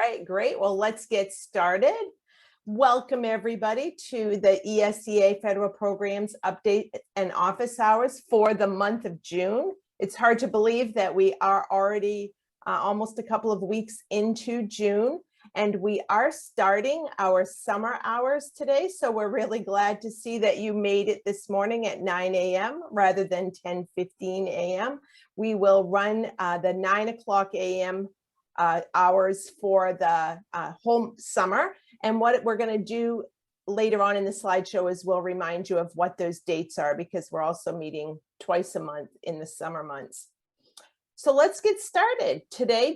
right, great. Well, let's get started. Welcome everybody to the ESEA Federal Programs Update and Office Hours for the month of June. It's hard to believe that we are already almost a couple of weeks into June, and we are starting our summer hours today. So we're really glad to see that you made it this morning at 9 a.m. rather than 10:15 a.m. We will run the 9 o'clock a.m. Hours for the whole summer. And what we're going to do later on in the slideshow is we'll remind you of what those dates are, because we're also meeting twice a month in the summer months. So let's get started today.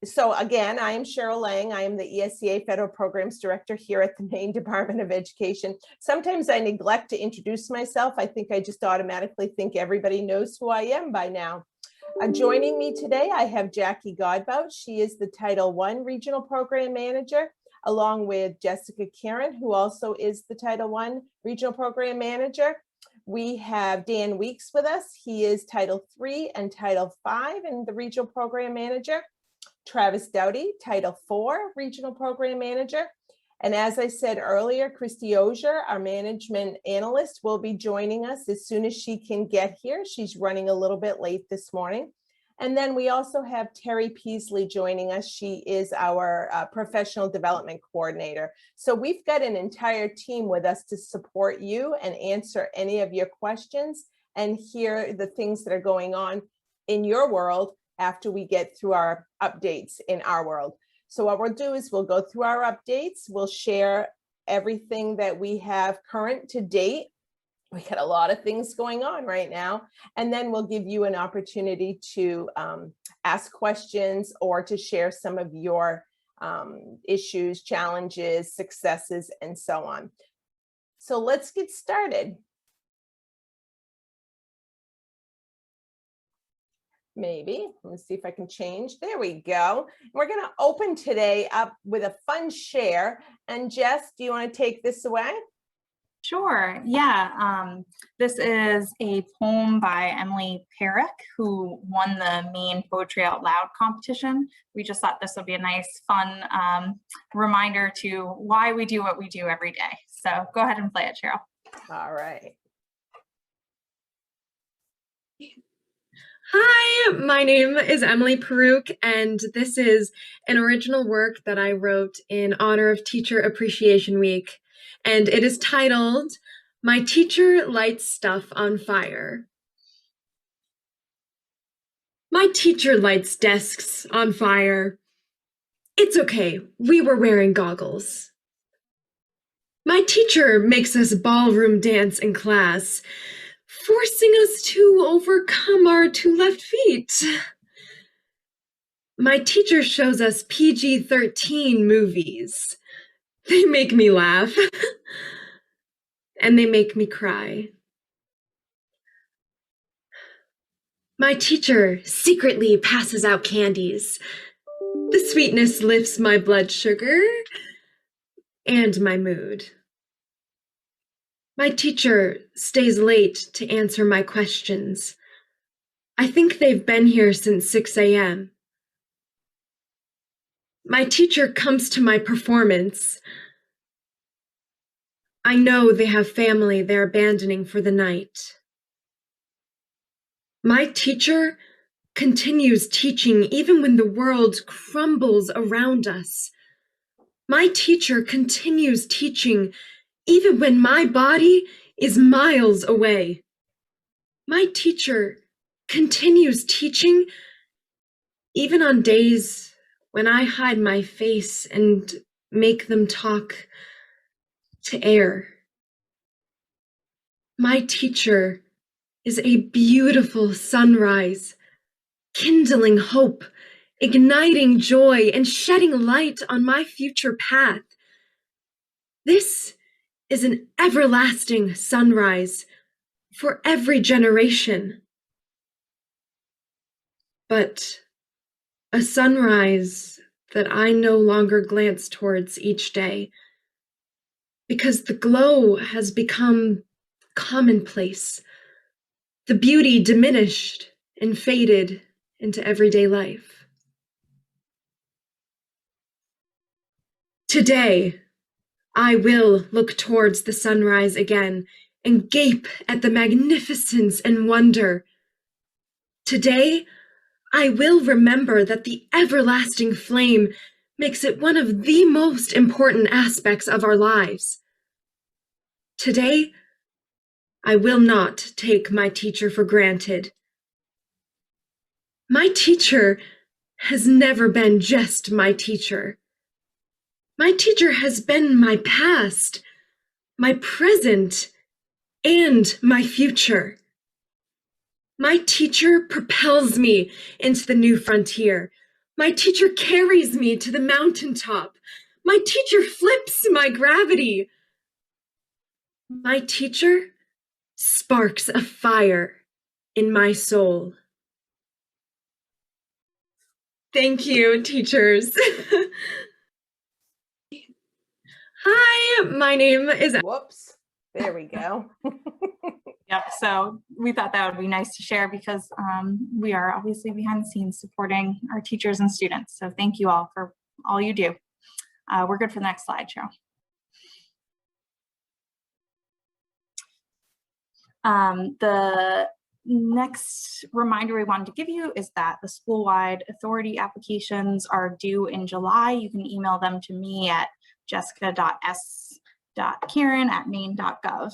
So again, I am Cheryl Lang. I am the ESEA Federal Programs Director here at the Maine Department of Education. Sometimes I neglect to introduce myself. I think I just automatically think everybody knows who I am by now. Joining me today, I have Jackie Godbout. She is the Title I Regional Program Manager, along with Jessica Karen, who also is the Title I Regional Program Manager. We have Dan Weeks with us. He is Title III and Title V and the Regional Program Manager. Travis Doughty, Title IV Regional Program Manager. And as I said earlier, Christy Osier, our management analyst, will be joining us as soon as she can get here. She's running a little bit late this morning. And then we also have Terry Peasley joining us. She is our professional development coordinator. So we've got an entire team with us to support you and answer any of your questions and hear the things that are going on in your world after we get through our updates in our world. So what we'll do is we'll go through our updates. We'll share everything that we have current to date. We got a lot of things going on right now. And then we'll give you an opportunity to ask questions or to share some of your issues, challenges, successes, and so on. So let's get started. Maybe. Let me see if I can change. There we go. We're going to open today up with a fun share. And Jess, do you want to take this away? Sure. Yeah. This is a poem by Emily Paruk, who won the Maine Poetry Out Loud competition. We just thought this would be a nice, fun reminder to why we do what we do every day. So go ahead and play it, Cheryl. All right. Hi, my name is Emily Paruk, and this is an original work that I wrote in honor of Teacher Appreciation Week, and it is titled, "My Teacher Lights Stuff on Fire." My teacher lights desks on fire. It's okay, we were wearing goggles. My teacher makes us ballroom dance in class, forcing us to overcome our two left feet. My teacher shows us PG-13 movies. They make me laugh, and they make me cry. My teacher secretly passes out candies. The sweetness lifts my blood sugar and my mood. My teacher stays late to answer my questions. I think they've been here since 6 a.m. My teacher comes to my performance. I know they have family they're abandoning for the night. My teacher continues teaching even when the world crumbles around us. My teacher continues teaching even when my body is miles away. My teacher continues teaching even on days when I hide my face and make them talk to air. My teacher is a beautiful sunrise, kindling hope, igniting joy, and shedding light on my future path. This is an everlasting sunrise for every generation. But a sunrise that I no longer glance towards each day, because the glow has become commonplace, the beauty diminished and faded into everyday life. Today, I will look towards the sunrise again and gape at the magnificence and wonder. Today, I will remember that the everlasting flame makes it one of the most important aspects of our lives. Today, I will not take my teacher for granted. My teacher has never been just my teacher. My teacher has been my past, my present, and my future. My teacher propels me into the new frontier. My teacher carries me to the mountaintop. My teacher flips my gravity. My teacher sparks a fire in my soul. Thank you, teachers. Hi, my name is... Whoops, there we go. Yep, so we thought that would be nice to share because we are obviously behind the scenes supporting our teachers and students. So thank you all for all you do. We're good for the next slide, Cheryl. The next reminder we wanted to give you is that the school-wide authority applications are due in July. You can email them to me at jessica.s.karen@maine.gov.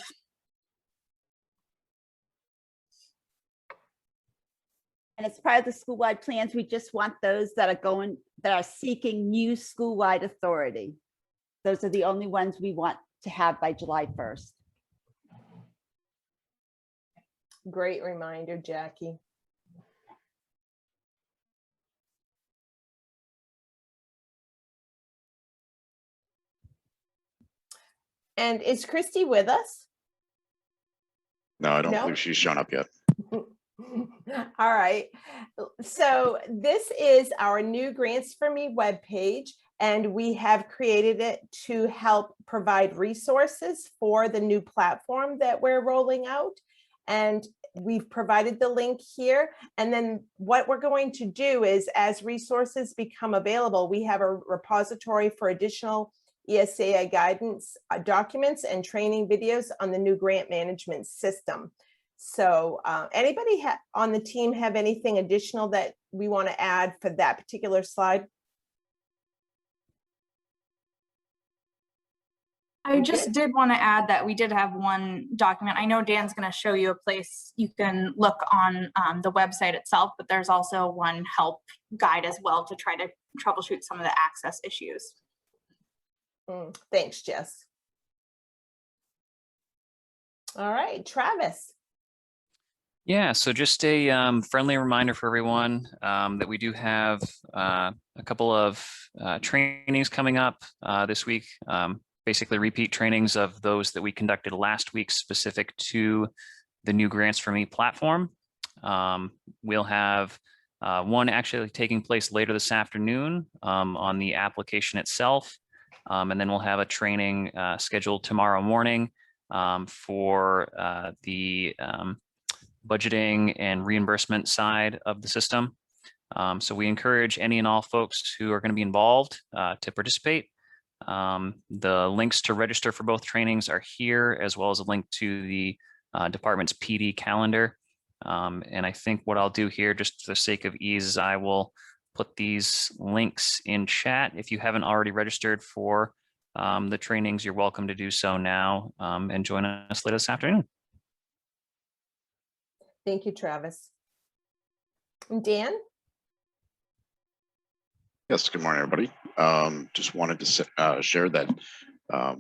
And as part of the school-wide plans, we just want those that are seeking new school-wide authority. Those are the only ones we want to have by July 1st. Great reminder, Jackie. And is Christy with us? No, I don't No? believe she's shown up yet. All right. So this is our new Grants for Me webpage, and we have created it to help provide resources for the new platform that we're rolling out. And we've provided the link here. And then what we're going to do is, as resources become available, we have a repository for additional ESEA guidance documents and training videos on the new grant management system. So anybody on the team have anything additional that we want to add for that particular slide? I just did want to add that we did have one document. I know Dan's going to show you a place you can look on the website itself, but there's also one help guide as well to try to troubleshoot some of the access issues. Thanks, Jess. All right, Travis. Yeah, so just a friendly reminder for everyone that we do have a couple of trainings coming up this week, basically repeat trainings of those that we conducted last week specific to the new Grants for Me platform. We'll have one actually taking place later this afternoon on the application itself. And then we'll have a training scheduled tomorrow morning for the budgeting and reimbursement side of the system. So we encourage any and all folks who are going to be involved to participate. The links to register for both trainings are here, as well as a link to the department's PD calendar. And I think what I'll do here, just for the sake of ease, is I will put these links in chat. If you haven't already registered for the trainings, you're welcome to do so now and join us later this afternoon. Thank you, Travis. Dan? Yes, good morning, everybody. Just wanted to share that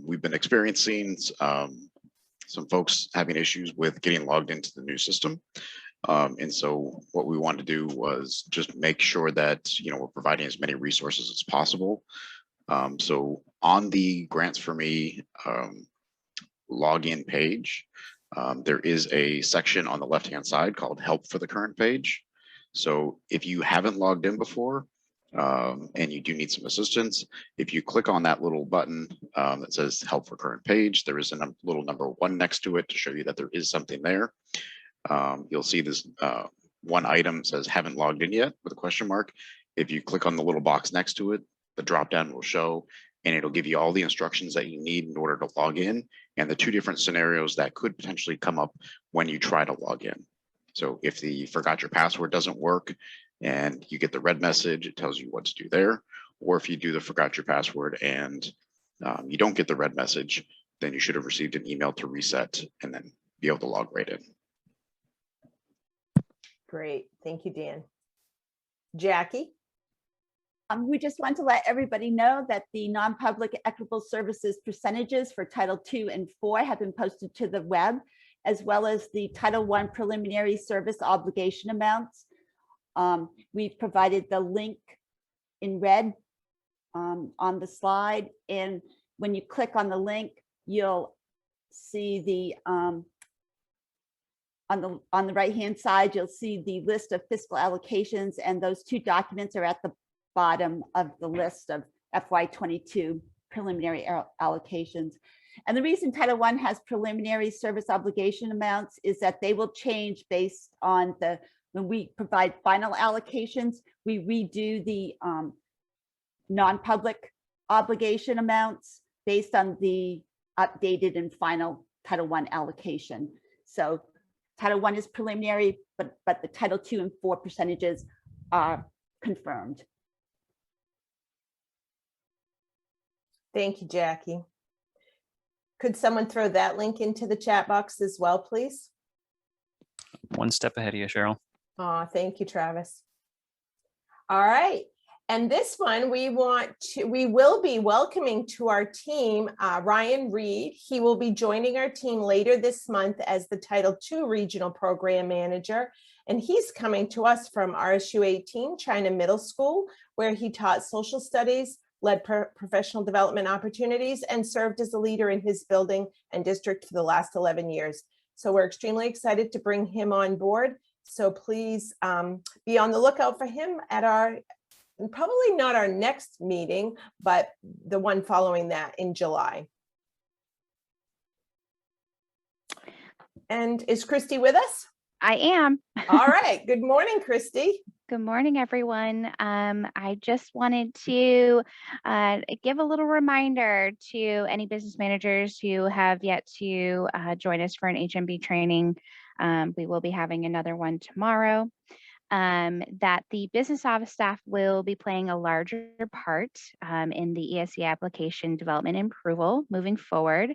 we've been experiencing some folks having issues with getting logged into the new system. And so what we wanted to do was just make sure that, we're providing as many resources as possible. So on the Grants for Me login page, there is a section on the left-hand side called Help for the Current Page. So if you haven't logged in before and you do need some assistance, if you click on that little button that says Help for Current Page, there is a little number 1 next to it to show you that there is something there. You'll see this one item says haven't logged in yet with a question mark. If you click on the little box next to it, the dropdown will show, and it'll give you all the instructions that you need in order to log in and the two different scenarios that could potentially come up when you try to log in. So if the forgot your password doesn't work and you get the red message, it tells you what to do there. Or if you do the forgot your password and you don't get the red message, then you should have received an email to reset and then be able to log right in. Great. Thank you, Dan. Jackie? We just want to let everybody know that the non-public equitable services percentages for Title II and IV have been posted to the web, as well as the Title I preliminary service obligation amounts. We've provided the link in red on the slide, and when you click on the link, you'll see the on the right-hand side, you'll see the list of fiscal allocations, and those two documents are at the bottom of the list of FY22 preliminary allocations. And the reason Title I has preliminary service obligation amounts is that they will change based on when we provide final allocations, we redo the non-public obligation amounts based on the updated and final Title I allocation. So Title I is preliminary, but the Title II and IV percentages are confirmed. Thank you, Jackie. Could someone throw that link into the chat box as well, please? One step ahead of you, Cheryl. Oh, thank you, Travis. All right. And this one we will be welcoming to our team, Ryan Reed. He will be joining our team later this month as the Title II Regional Program Manager. And he's coming to us from RSU 18, China Middle School, where he taught social studies, led professional development opportunities, and served as a leader in his building and district for the last 11 years. So we're extremely excited to bring him on board. So please be on the lookout for him at probably not our next meeting, but the one following that in July. And is Christy with us? I am. All right. Good morning, Christy. Good morning, everyone. I just wanted to give a little reminder to any business managers who have yet to join us for an HMB training. We will be having another one tomorrow. That the business office staff will be playing a larger part in the ESEA application development and approval moving forward.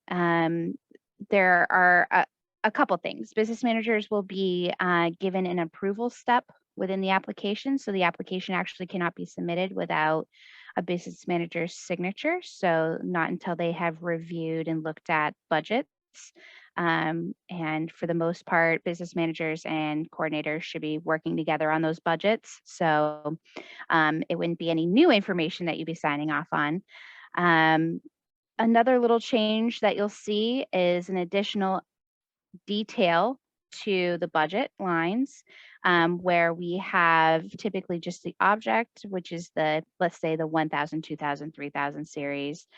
There are a couple things. Business managers will be given an approval step within the application. So the application actually cannot be submitted without a business manager's signature. So not until they have reviewed and looked at budgets. And for the most part, business managers and coordinators should be working together on those budgets. So it wouldn't be any new information that you'd be signing off on. Another little change that you'll see is an additional detail to the budget lines where we have typically just the object, which is let's say the 1000, 2000, 3000 series.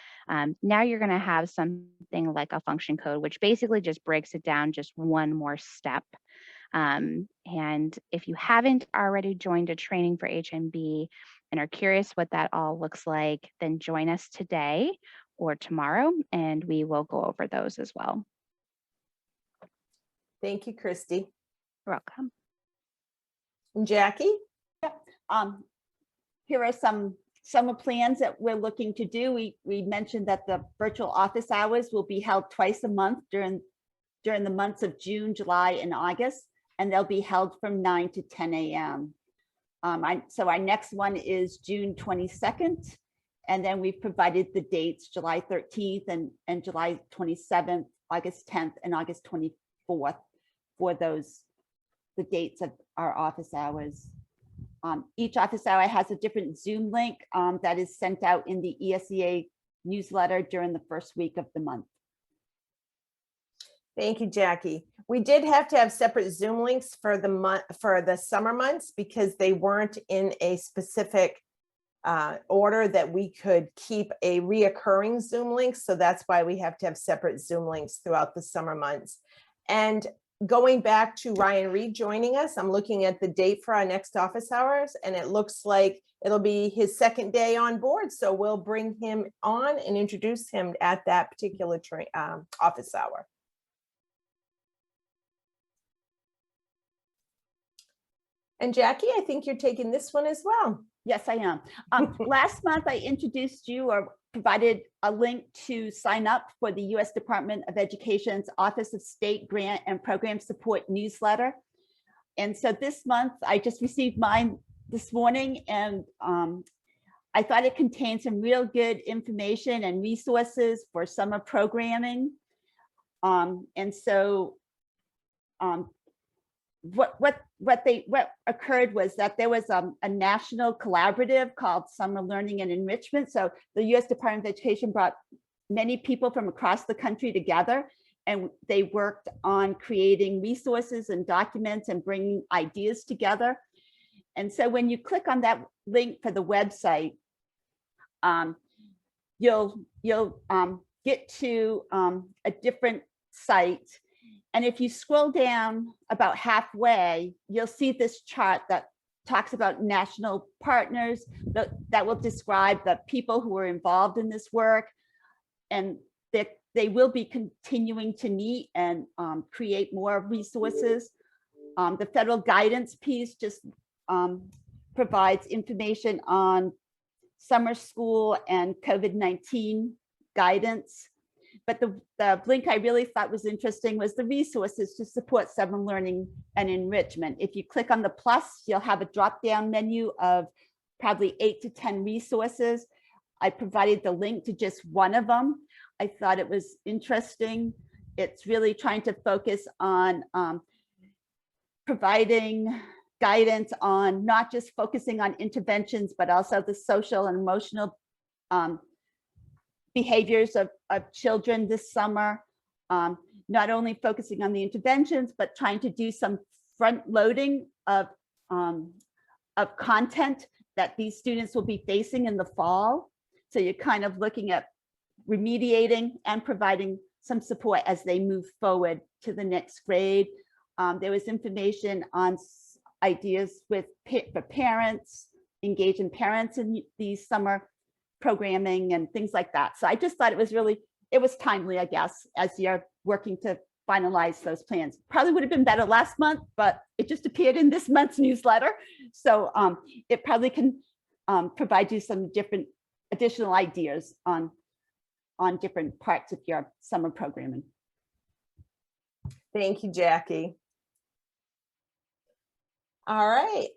Now you're going to have something like a function code, which basically just breaks it down just one more step. And if you haven't already joined a training for HMB and are curious what that all looks like, then join us today or tomorrow, and we will go over those as well. Thank you, Christy. You're welcome. And Jackie? Here are some summer plans that we're looking to do. We mentioned that the virtual office hours will be held twice a month during the months of June, July, and August, and they'll be held from 9 to 10 a.m. So our next one is June 22nd, and then we've provided the dates, July 13th and July 27th, August 10th, and August 24th for the dates of our office hours. Each office hour has a different Zoom link that is sent out in the ESEA newsletter during the first week of the month. Thank you, Jackie. We did have to have separate Zoom links for the summer months because they weren't in a specific order that we could keep a reoccurring Zoom link. So that's why we have to have separate Zoom links throughout the summer months. And going back to Ryan Reed joining us, I'm looking at the date for our next office hours, and it looks like it'll be his second day on board. So we'll bring him on and introduce him at that particular office hour. And Jackie, I think you're taking this one as well. Yes, I am. Last month, I introduced you or provided a link to sign up for the U.S. Department of Education's Office of State Grant and Program Support newsletter. And so this month, I just received mine this morning, and I thought it contained some real good information and resources for summer programming. And so what occurred was that there was a national collaborative called Summer Learning and Enrichment. So the U.S. Department of Education brought many people from across the country together, and they worked on creating resources and documents and bringing ideas together. And so when you click on that link for the website, you'll get to a different site. And if you scroll down about halfway, you'll see this chart that talks about national partners that will describe the people who are involved in this work. And they will be continuing to meet and create more resources. The federal guidance piece just provides information on summer school and COVID-19 guidance. But the link I really thought was interesting was the resources to support summer learning and enrichment. If you click on the plus, you'll have a drop-down menu of probably 8 to 10 resources. I provided the link to just one of them. I thought it was interesting. It's really trying to focus on providing guidance on not just focusing on interventions, but also the social and emotional behaviors of children this summer, not only focusing on the interventions, but trying to do some front loading of content that these students will be facing in the fall. So you're kind of looking at remediating and providing some support as they move forward to the next grade. There was information on ideas for parents, engaging parents in these summer programming and things like that. So I just thought it was timely, I guess, as you're working to finalize those plans. Probably would have been better last month, but it just appeared in this month's newsletter. So it probably can provide you some different additional ideas on different parts of your summer programming. Thank you, Jackie. All right.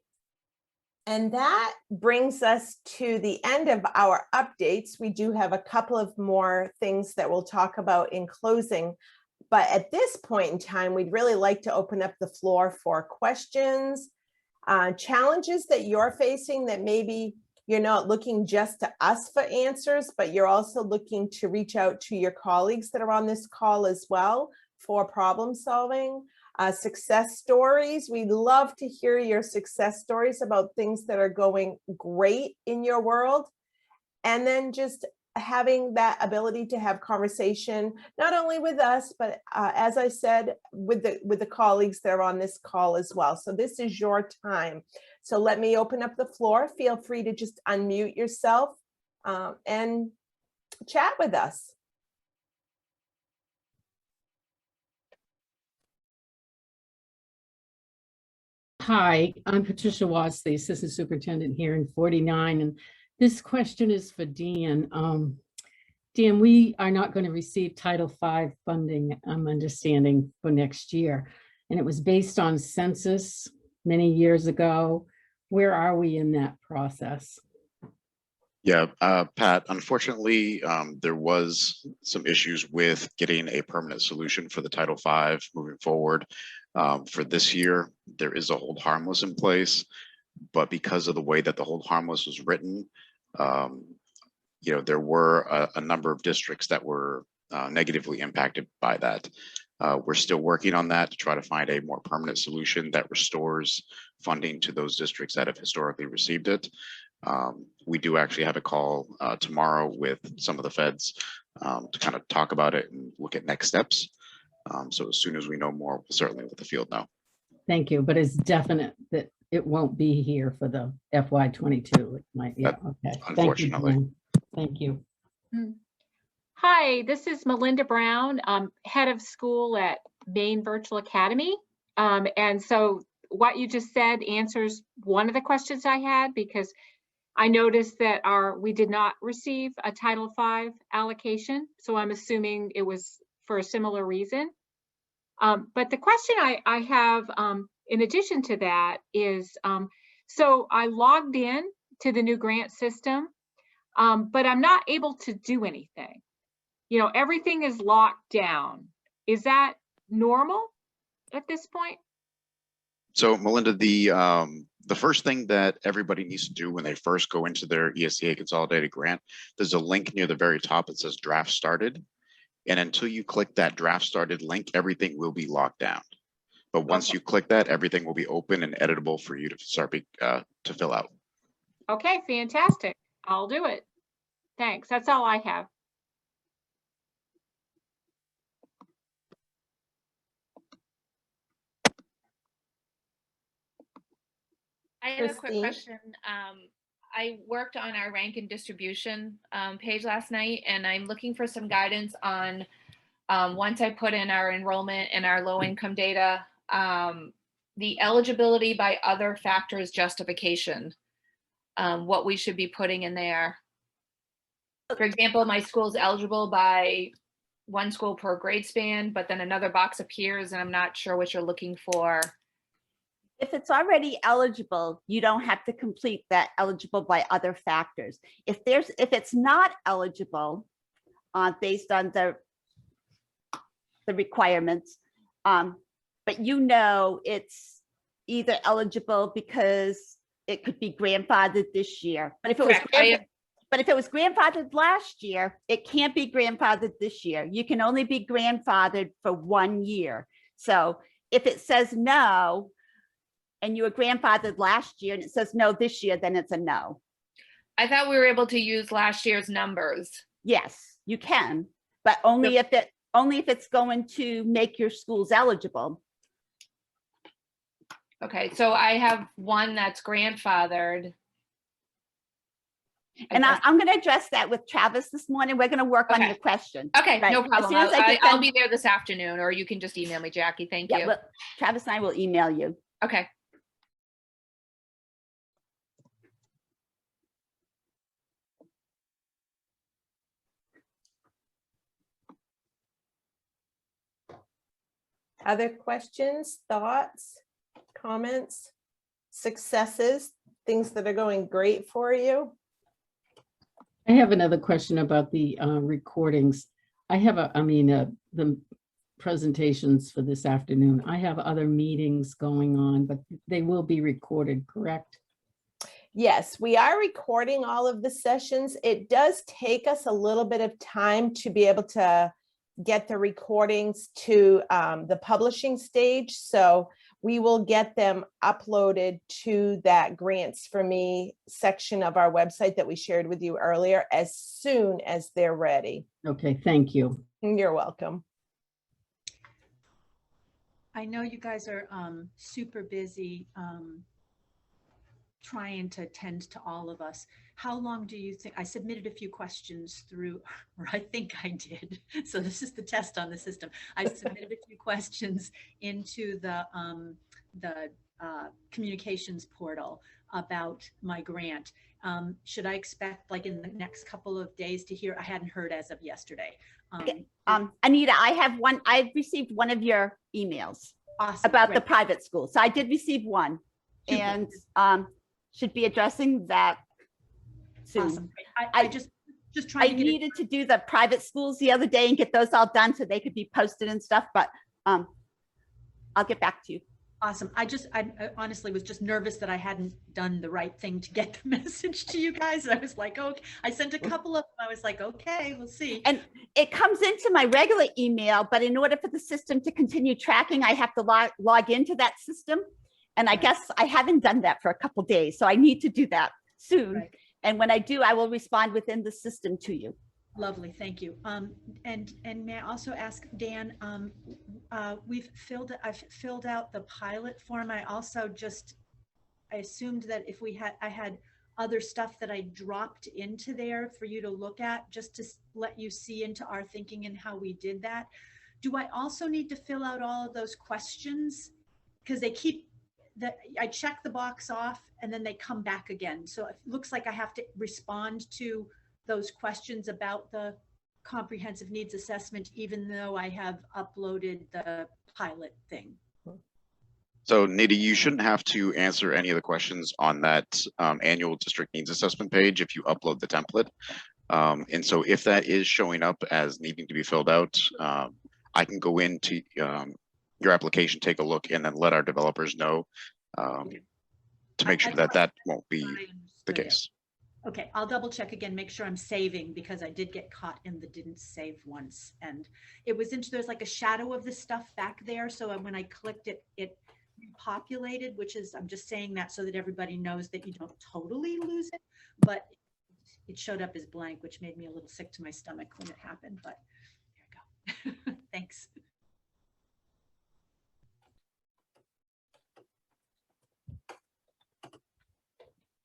And that brings us to the end of our updates. We do have a couple of more things that we'll talk about in closing. But at this point in time, we'd really like to open up the floor for questions, challenges that you're facing that maybe you're not looking just to us for answers, but you're also looking to reach out to your colleagues that are on this call as well for problem solving. Success stories. We'd love to hear your success stories about things that are going great in your world. And then just having that ability to have conversation, not only with us, but as I said, with the colleagues that are on this call as well. So this is your time. So let me open up the floor. Feel free to just unmute yourself and chat with us. Hi, I'm Patricia Watts, the Assistant Superintendent here in 49, and this question is for Dan. Dan, we are not going to receive Title V funding, I'm understanding, for next year, and it was based on census many years ago. Where are we in that process? Yeah, Pat, unfortunately, there was some issues with getting a permanent solution for the Title V moving forward. For this year, there is a hold harmless in place, but because of the way that the hold harmless was written, there were a number of districts that were negatively impacted by that. We're still working on that to try to find a more permanent solution that restores funding to those districts that have historically received it. We do actually have a call tomorrow with some of the feds to kind of talk about it and look at next steps. So as soon as we know more, we'll certainly let the field know. Thank you, but it's definite that it won't be here for the FY22. It might, yeah, okay. Thank you, Unfortunately. Jan. Thank you. Hi, this is Melinda Brown, head of school at Maine Virtual Academy. And so what you just said answers one of the questions I had, because I noticed that we did not receive a Title V allocation. So I'm assuming it was for a similar reason. But the question I have in addition to that is, so I logged in to the new grant system, but I'm not able to do anything. You know, everything is locked down. Is that normal at this point? So Melinda, the first thing that everybody needs to do when they first go into their ESEA consolidated grant, there's a link near the very top that says draft started. And until you click that draft started link, everything will be locked down. But once you click that, everything will be open and editable for you to start to fill out. Okay, fantastic. I'll do it. Thanks. That's all I have. I have a quick Christine? question. I worked on our rank and distribution page last night, and I'm looking for some guidance on once I put in our enrollment and our low income data, the eligibility by other factors justification, what we should be putting in there. For example, my school's eligible by one school per grade span, but then another box appears and I'm not sure what you're looking for. If it's already eligible, you don't have to complete that eligible by other factors. If it's not eligible based on the requirements, but you know it's either eligible because it could be grandfathered this year. But if it was but if it was grandfathered last year, it can't be grandfathered this year. You can only be grandfathered for 1 year. So if it says no, and you were grandfathered last year and it says no this year, then it's a no. I thought we were able to use last year's numbers. Yes, you can, but only if it's going to make your schools eligible. Okay, so I have one that's grandfathered. And I'm going to address that with Travis this morning. We're going to work on your question. Okay, Right. no As problem. soon as I get I'll done- be there this afternoon, or you can just email me, Jackie. Thank you. Well, Travis and I will email you. Okay. Other questions, thoughts, comments, successes, things that are going great for you? I have another question about the recordings. I have the presentations for this afternoon. I have other meetings going on, but they will be recorded, correct? Yes, we are recording all of the sessions. It does take us a little bit of time to be able to get the recordings to the publishing stage. So we will get them uploaded to that Grants for Me section of our website that we shared with you earlier as soon as they're ready. Okay, thank you. You're welcome. I know you guys are super busy trying to attend to all of us. How long do you think? I submitted a few questions through, or I think I did. So this is the test on the system. I submitted a few questions into the communications portal about my grant. Should I expect like in the next couple of days to hear? I hadn't heard as of yesterday. Anita, I've received one of your emails about the private school. So I did receive one. Super. And should be addressing that soon. Awesome. I just trying to get needed to do the private schools the other day and get those all done so they could be posted and stuff, but I'll get back to you. Awesome. I honestly was just nervous that I hadn't done the right thing to get the message to you guys. I was like, okay, I sent a couple of them. I was like, okay, we'll see. And it comes into my regular email, but in order for the system to continue tracking, I have to log into that system. And I guess I haven't done that for a couple days. So I need to do that soon. Right. And when I do, I will respond within the system to you. Lovely, thank you. And may I also ask Dan, I've filled out the pilot form. I also I assumed that if I had other stuff that I dropped into there for you to look at, just to let you see into our thinking and how we did that. Do I also need to fill out all of those questions? Because I check the box off and then they come back again. So it looks like I have to respond to those questions about the comprehensive needs assessment, even though I have uploaded the pilot thing. So Nita, you shouldn't have to answer any of the questions on that annual district needs assessment page if you upload the template. And so if that is showing up as needing to be filled out, I can go into your application, take a look, and then let our developers know to make sure that that won't be the case. Okay, I'll double check again, make sure I'm saving, because I did get caught in the didn't save once. And it was there's like a shadow of the stuff back there. So when I clicked it, it populated, which is, I'm just saying that so that everybody knows that you don't totally lose it, but it showed up as blank, which made me a little sick to my stomach when it happened, but there you go. Thanks.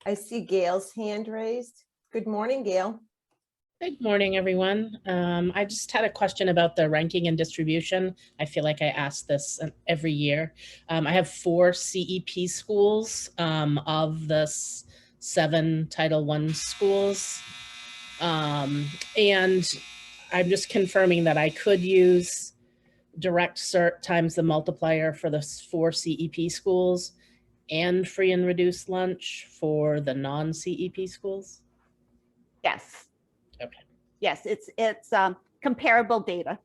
I see Gail's hand raised. Good morning, Gail. Good morning, everyone. I just had a question about the ranking and distribution. I feel like I ask this every year. I have 4 CEP schools of the 7 Title I schools. And I'm just confirming that I could use direct cert times the multiplier for the 4 CEP schools and free and reduced lunch for the non-CEP schools? Yes. Okay. Yes, it's comparable data.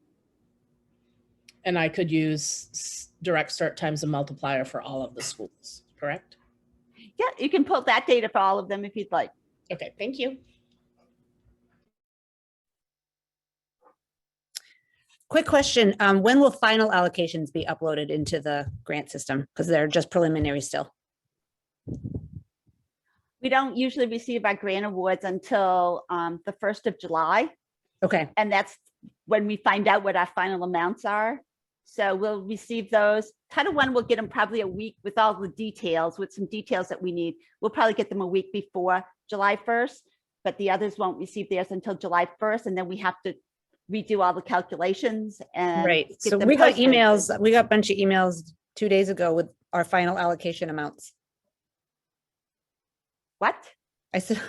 And I could use direct cert times the multiplier for all of the schools, correct? Yeah, you can pull that data for all of them if you'd like. Okay, thank you. Quick question, when will final allocations be uploaded into the grant system? Because they're just preliminary still. We don't usually receive our grant awards until the 1st of July. Okay. And that's when we find out what our final amounts are. So we'll receive those. Title I will get them probably a week with all the details, with some details that we need. We'll probably get them a week before July 1st, but the others won't receive theirs until July 1st. And then we have to redo all the calculations. And Right. So we got emails. We got a bunch of emails 2 days ago with our final allocation amounts. What? I said,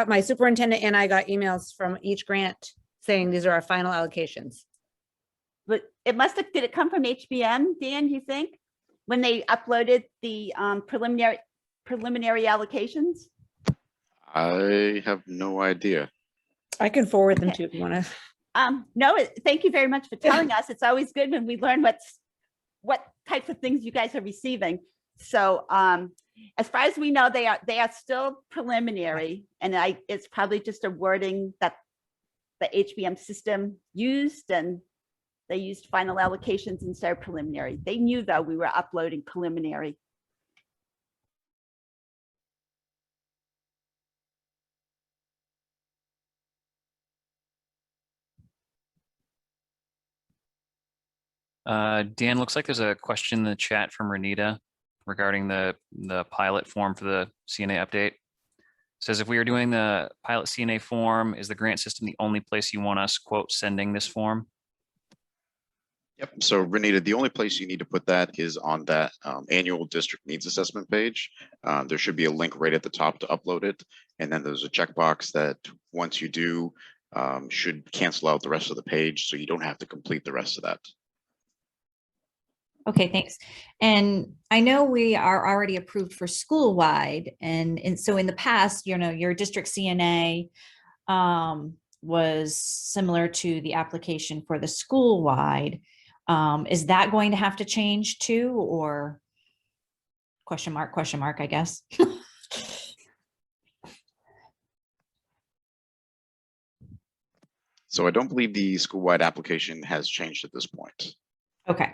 my superintendent and I got emails from each grant saying these are our final allocations. But it must have, did it come from HBM, Dan, you think? When they uploaded the preliminary allocations? I have no idea. I can forward them to you if you want to. No, thank you very much for telling us. It's always good when we learn what types of things you guys are receiving. So as far as we know, they are still preliminary, and it's probably just a wording that the HBM system used, and they used final allocations instead of preliminary. They knew though we were uploading preliminary. Dan, looks like there's a question in the chat from Renita regarding the pilot form for the CNA update. It says, if we are doing the pilot CNA form, is the grant system the only place you want us, quote, sending this form? Yep. So Renita, the only place you need to put that is on that annual district needs assessment page. There should be a link right at the top to upload it. And then there's a checkbox that once you do, should cancel out the rest of the page, so you don't have to complete the rest of that. Okay, thanks. And I know we are already approved for school-wide, and so in the past, you know, your district CNA was similar to the application for the school-wide. Is that going to have to change too, or question mark, I guess? So I don't believe the school-wide application has changed at this point. Okay.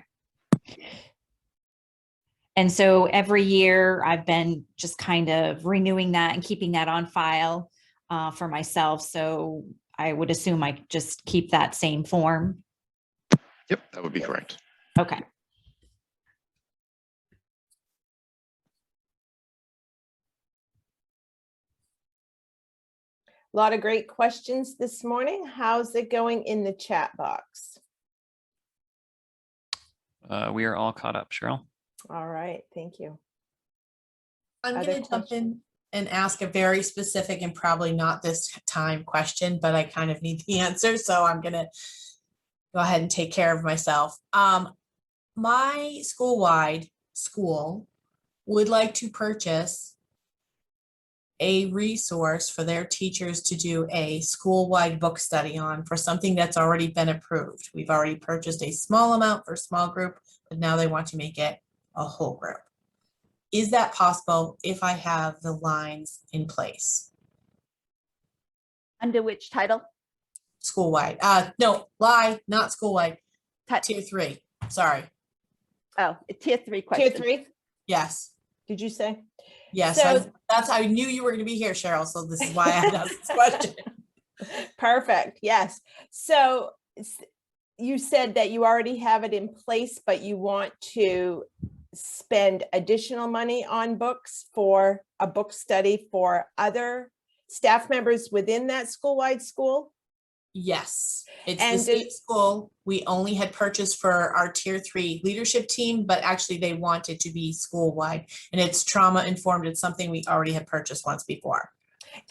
And so every year I've been just kind of renewing that and keeping that on file. for myself. So I would assume I just keep that same form. Yep, that would be correct. Okay. A lot of great questions this morning. How's it going in the chat box? We are all caught up, Cheryl. All right, thank you. I'm Other going to jump in and ask a very specific and probably not this time question, but I kind of need the answer. So I'm going to go ahead and take care of myself. My school-wide school would like to purchase a resource for their teachers to do a school-wide book study on for something that's already been approved. We've already purchased a small amount for a small group, but now they want to make it a whole group. Is that possible if I have the lines in place? Under which title? School-wide. No, not school-wide. Tier 3. Sorry. Oh, tier 3 question. Tier 3? Yes. Did you say? Yes. So, that's I knew you were going to be here, Cheryl. So this is why I had asked this question. Perfect. Yes. So you said that you already have it in place, but you want to spend additional money on books for a book study for other staff members within that school-wide school? Yes, it's And the same school. We only had purchased for our tier 3 leadership team, but actually they wanted to be school-wide, and it's trauma informed. It's something we already had purchased once before.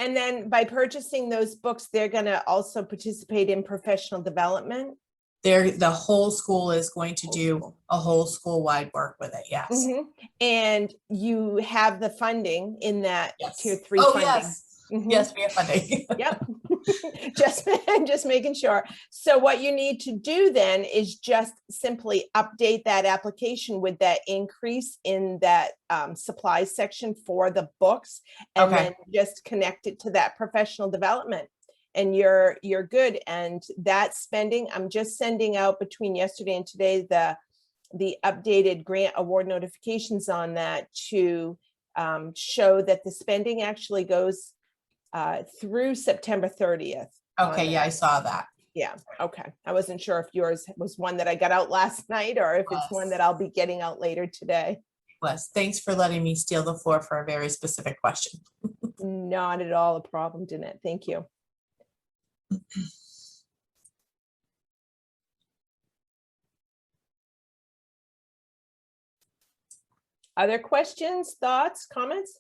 And then by purchasing those books, they're going to also participate in professional development? The whole school is going to do a whole school-wide work with it. Yes. Mm-hmm. And you have the funding in that tier 3 oh, funding? Yes. Mm-hmm. Yes, we have funding. Yep. just making sure. So what you need to do then is just simply update that application with that increase in that supplies section for the books, and then just connect it to that professional development, and you're good. And that spending, I'm just sending out between yesterday and today the updated grant award notifications on that to show that the spending actually goes through September 30th. Okay, yeah, I saw that. Yeah, okay. I wasn't sure if yours was one that I got out last night or if it's one that I'll be getting out later today. Wes, thanks for letting me steal the floor for a very specific question. Not at all a problem, Danette. Thank you. Other questions, thoughts, comments?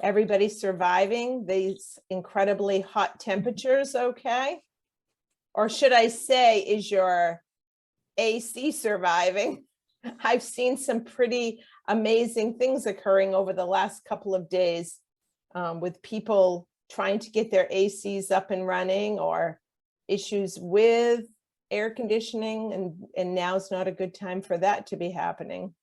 Everybody's surviving these incredibly hot temperatures, okay? Or should I say, is your AC surviving? I've seen some pretty amazing things occurring over the last couple of days with people trying to get their ACs up and running, or issues with air conditioning, and now's not a good time for that to be happening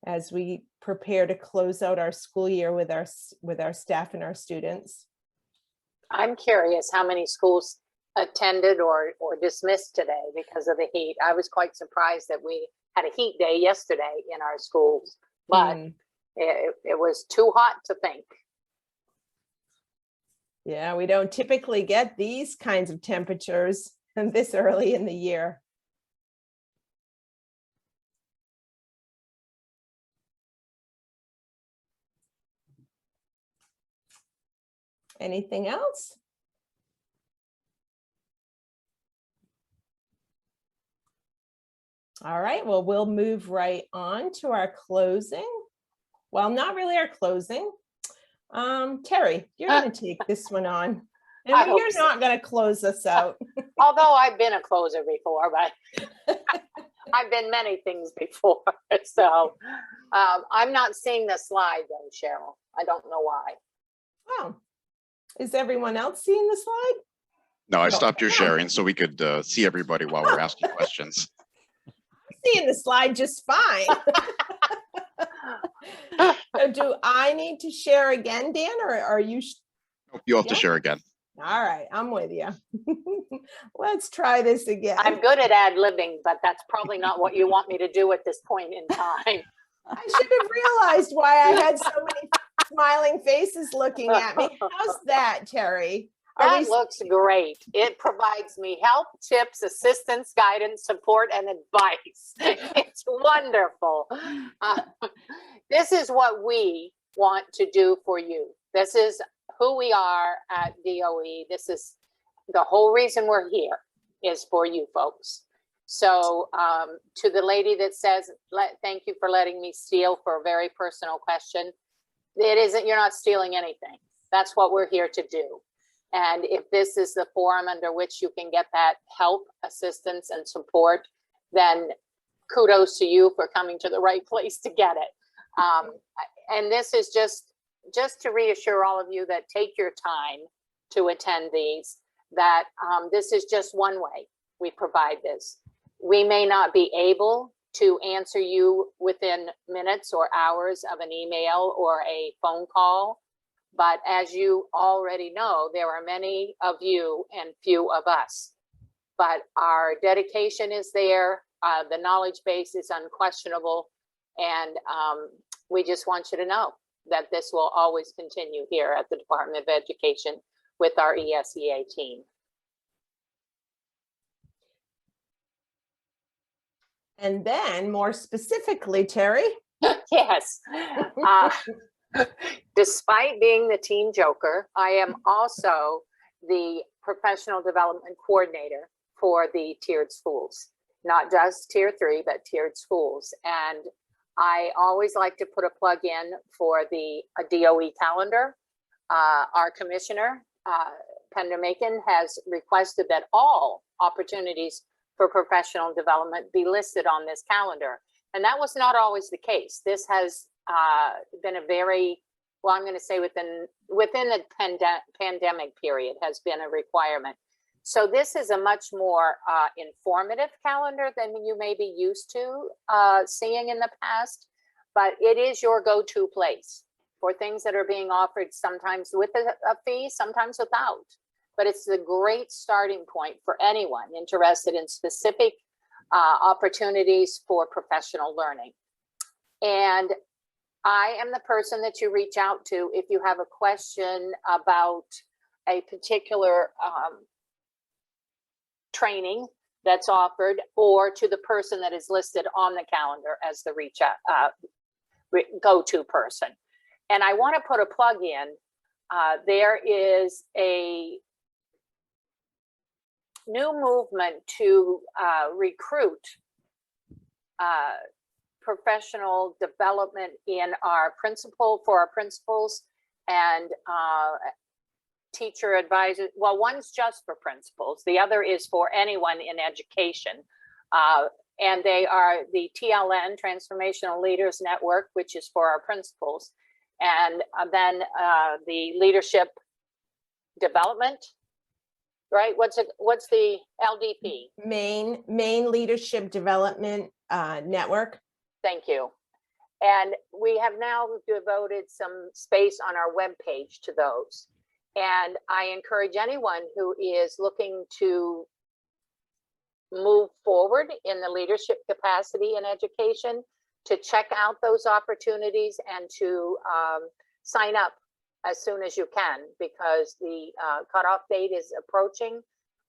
as we prepare to close out our school year with our staff and our students. I'm curious how many schools attended or dismissed today because of the heat. I was quite surprised that we had a heat day yesterday in our schools, but it was too hot to think. Yeah, we don't typically get these kinds of temperatures this early in the year. Anything else? All right, well, we'll move right on to our closing. Well, not really our closing. Terry, you're going to take this one on. And you're not going to close us out. Although I've been a closer before, but I've been many things before. So I'm not seeing the slide though, Cheryl. I don't know why. Oh, is everyone else seeing the slide? No, I stopped your sharing so we could see everybody while we're asking questions. I'm seeing the slide just fine. So do I need to share again, Dan, or are you? You'll have to Yeah? share again. All right, I'm with you. Let's try this again. I'm good at ad-libbing, but that's probably not what you want me to do at this point in time. I should have realized why I had so many smiling faces looking at me. How's that, Terry? That looks great. It provides me help, tips, assistance, guidance, support, and advice. It's wonderful. This is what we want to do for you. This is who we are at DOE. This is the whole reason we're here, is for you folks. So to the lady that says, thank you for letting me steal for a very personal question. It isn't, you're not stealing anything. That's what we're here to do. And if this is the forum under which you can get that help, assistance, and support, then kudos to you for coming to the right place to get it. And this is just to reassure all of you that take your time to attend these, that this is just one way we provide this. We may not be able to answer you within minutes or hours of an email or a phone call, but as you already know, there are many of you and few of us. But our dedication is there, the knowledge base is unquestionable, and we just want you to know that this will always continue here at the Department of Education with our ESEA team. And then more specifically, Terry. Yes. Despite being the team joker, I am also the professional development coordinator for the tiered schools, not just tier 3, but tiered schools. And I always like to put a plug in for the DOE calendar. Our commissioner, Pender Macon, has requested that all opportunities for professional development be listed on this calendar. And that was not always the case. This has been a very, well, I'm going to say within the pandemic period has been a requirement. So this is a much more informative calendar than you may be used to seeing in the past, but it is your go-to place for things that are being offered, sometimes with a fee, sometimes without. But it's a great starting point for anyone interested in specific opportunities for professional learning. And I am the person that you reach out to if you have a question about a particular training that's offered, or to the person that is listed on the calendar as the reach out go-to person. And I want to put a plug in. There is a new movement to recruit professional development in our for our principals and teacher advisors. Well, one's just for principals. The other is for anyone in education. And they are the TLN, Transformational Leaders Network, which is for our principals. And then the leadership development, right? What's the LDP? Maine Leadership Development Network. Thank you. And we have now devoted some space on our webpage to those. And I encourage anyone who is looking to move forward in the leadership capacity in education to check out those opportunities and to sign up as soon as you can, because the cutoff date is approaching,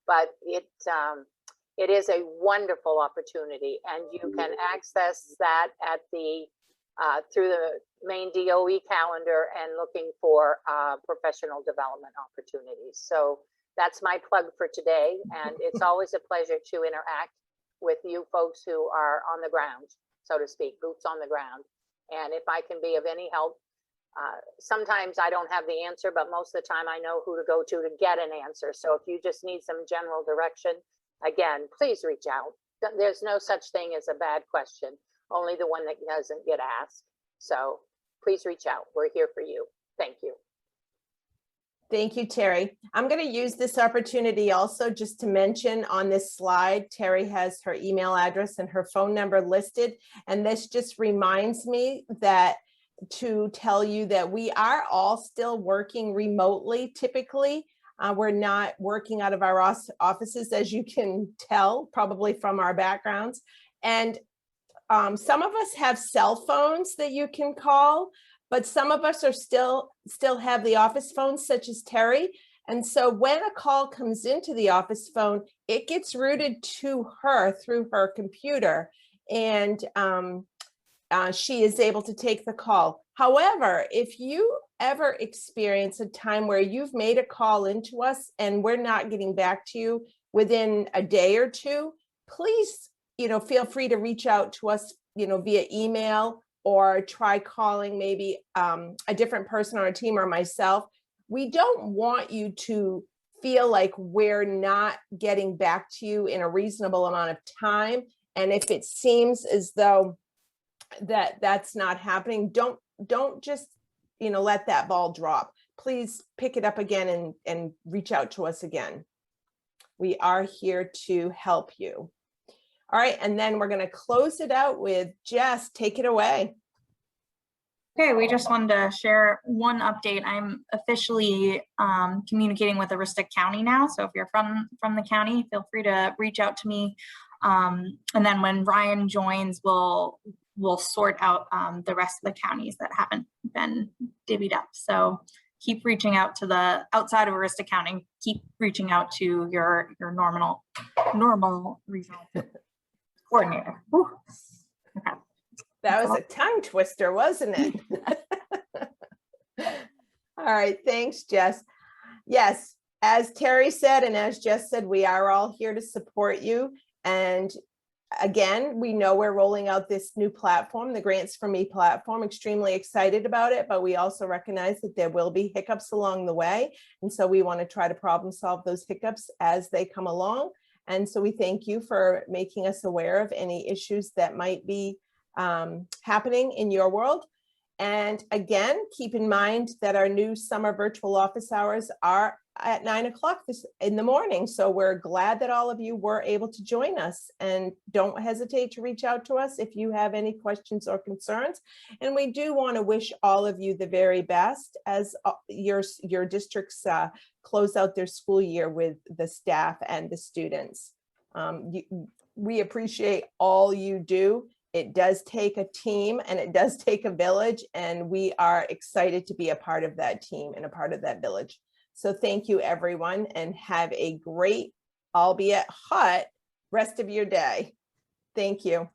but it is a wonderful opportunity, and you can access that at the through the main DOE calendar and looking for professional development opportunities. So that's my plug for today, and it's always a pleasure to interact with you folks who are on the ground, so to speak, boots on the ground. And if I can be of any help, sometimes I don't have the answer, but most of the time I know who to go to get an answer. So if you just need some general direction, again, please reach out. There's no such thing as a bad question, only the one that doesn't get asked. So please reach out. We're here for you. Thank you. Thank you, Terry. I'm going to use this opportunity also just to mention on this slide, Terry has her email address and her phone number listed. And this just reminds me that to tell you that we are all still working remotely typically. We're not working out of our offices, as you can tell, probably from our backgrounds. And some of us have cell phones that you can call, but some of us are still have the office phones, such as Terry. And so when a call comes into the office phone, it gets routed to her through her computer, and she is able to take the call. However, if you ever experience a time where you've made a call into us and we're not getting back to you within a day or two, please, feel free to reach out to us, via email, or try calling maybe a different person on our team or myself. We don't want you to feel like we're not getting back to you in a reasonable amount of time. And if it seems as though that's not happening, don't just, let that ball drop. Please pick it up again and reach out to us again. We are here to help you. All right, and then we're going to close it out with Jess. Take it away. Okay, we just wanted to share one update. I'm officially communicating with Aroostook County now. So if you're from the county, feel free to reach out to me. And then when Ryan joins, we'll sort out the rest of the counties that haven't been divvied up. So keep reaching out to the outside of Aroostook County. Keep reaching out to your normal regional coordinator. Whew. Okay. That was a tongue twister, wasn't it? All right, thanks, Jess. Yes, as Terry said, and as Jess said, we are all here to support you. And again, we know we're rolling out this new platform, the Grants for Me platform, extremely excited about it, but we also recognize that there will be hiccups along the way. And so we want to try to problem solve those hiccups as they come along. And so we thank you for making us aware of any issues that might be happening in your world. And again, keep in mind that our new summer virtual office hours are at 9 o'clock in the morning. So we're glad that all of you were able to join us, and don't hesitate to reach out to us if you have any questions or concerns. And we do want to wish all of you the very best as your districts close out their school year with the staff and the students. We appreciate all you do. It does take a team and it does take a village, and we are excited to be a part of that team and a part of that village. So thank you, everyone, and have a great, albeit hot, rest of your day. Thank you.